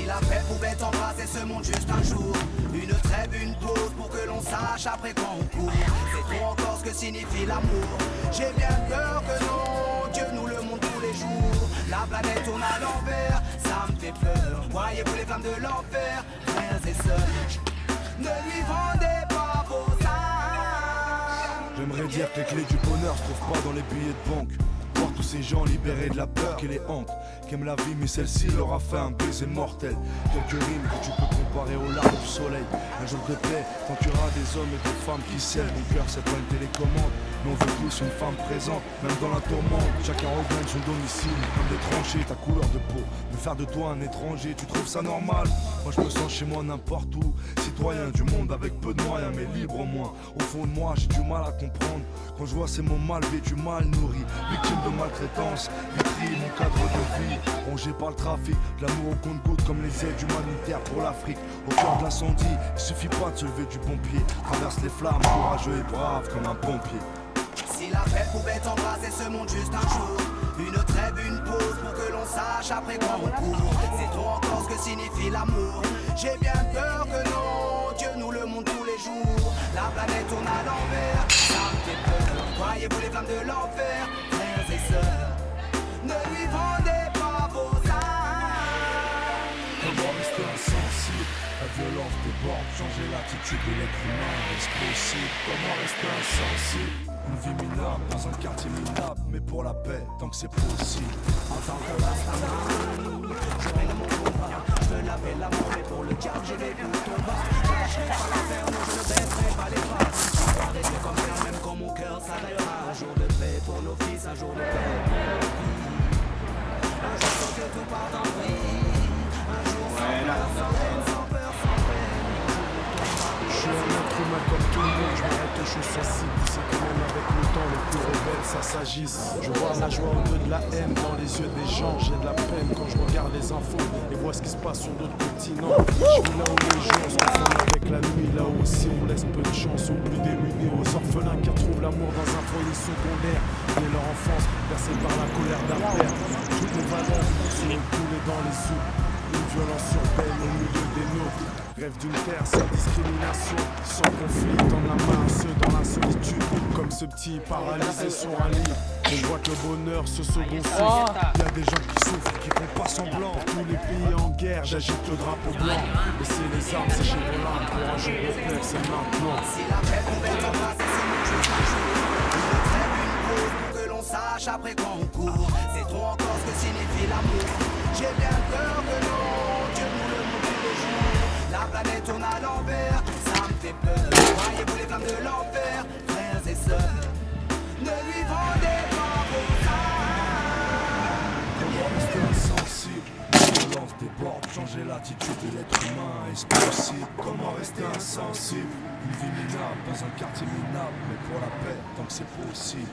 la paix pouvait embrasser ce monde juste un jour, une trêve, une pause pour que l'on sache après quand on court. C'est trop encore ce que signifie l'amour. J'ai bien peur que non, Dieu nous le montre tous les jours. La planète tourne à l'envers, ça me fait peur. Voyez-vous les flammes de l'enfer, frères et sœurs, ne lui vendez pas vos âmes. J'aimerais dire que les clés du bonheur se trouvent pas dans les billets de banque. Voir tous ces gens libérés de la peur qui les hante, qui aiment la vie mais celle-ci leur a fait un baiser mortel. Quelques rimes que tu peux comparer aux larmes du soleil. Un jour de paix, quand tu auras des hommes et des femmes qui s'aiment. Mon cœur c'est pas une télécommande, mais on veut tous une femme présente. Même dans la tourmente, chacun regagne son domicile. Comme des tranchées, ta couleur de peau, me faire de toi un étranger, tu trouves ça normal? Moi je me sens chez moi n'importe où, citoyen du monde avec peu de moyens mais libre au moins. Au fond de moi j'ai du mal à comprendre, quand je vois ces mots mal vêtus, mal nourris, victimes de maltraitance, vitrie mon cadre de vie, rongé par le trafic, de l'amour au compte-gouttes comme les aides humanitaires pour l'Afrique. Au cœur de l'incendie, il suffit pas de se lever du pompier, traverse les flammes, courageux et brave comme un pompier. Si la paix pouvait embrasser ce monde juste un jour, une trêve, une pause pour que l'on sache après quand on court. C'est trop encore ce que signifie l'amour. J'ai bien peur que non, Dieu nous le montre tous les jours. La planète tourne à l'envers, ça me fait peur. Voyez-vous les flammes de l'enfer, frères et sœurs, ne lui vendez pas vos âmes. Comment rester insensible? La violence déborde, changer l'attitude de l'être humain est-ce possible? Comment rester insensible? Une vie minable dans un quartier minable, mais pour la paix, tant que c'est possible. En tant que Rastaman, je mène mon combat. Je veux laver l'amour, mais pour le diable j'ai vécu le combat. Je lâcherai pas l'affaire, non je ne baisserai pas les bras. Je vais rester comme ça, même quand mon cœur s'arrêtera. Un jour de paix pour nos fils, un jour de paix pour nos filles. Un jour sans que tout parte en vrille. Un jour sans peur, sans haine, sans peur, sans peine. Je suis un être humain comme tout le monde, je m'arrête aux choses sensibles. C'est que même avec le temps, les plus rebelles, ça s'agisse. Je vois la joie au lieu de la haine dans les yeux des gens. J'ai de la peine quand je regarde les infos et vois ce qui se passe sur d'autres continents. Je vis là où les gens se confondent avec la nuit, là où aussi on laisse peu de chance aux plus démunis, aux orphelins qui retrouvent l'amour dans un foyer secondaire. Dès leur enfance, bercés par la colère d'un père. Toutes les valeurs sont coulées dans les sous. Une violence urbaine au milieu des nôtres. Rêve d'une terre sans discrimination, sans conflit, dans la main, ceux dans la solitude, comme ce petit paralysé sur un lit. On voit que le bonheur, ce second souffle. Il y a des gens qui souffrent, qui font pas semblant. Tous les pays en guerre, j'agite le drapeau blanc. Laissez les armes sécher vos larmes pour un jour de paix, c'est maintenant. Si la paix pouvait embrasser ce monde juste un jour, une trêve, une pause pour que l'on sache après quand on court. C'est trop encore ce que signifie l'amour. J'ai bien peur que non, Dieu nous le montre tous les jours. La planète tourne à l'envers, ça me fait peur. Voyez-vous les flammes de l'enfer, frères et sœurs, ne lui vendez pas vos âmes. Comment rester insensible? La violence déborde, changer l'attitude de l'être humain est-ce possible? Comment rester insensible? Une vie minable dans un quartier minable, mais pour la paix, tant que c'est possible.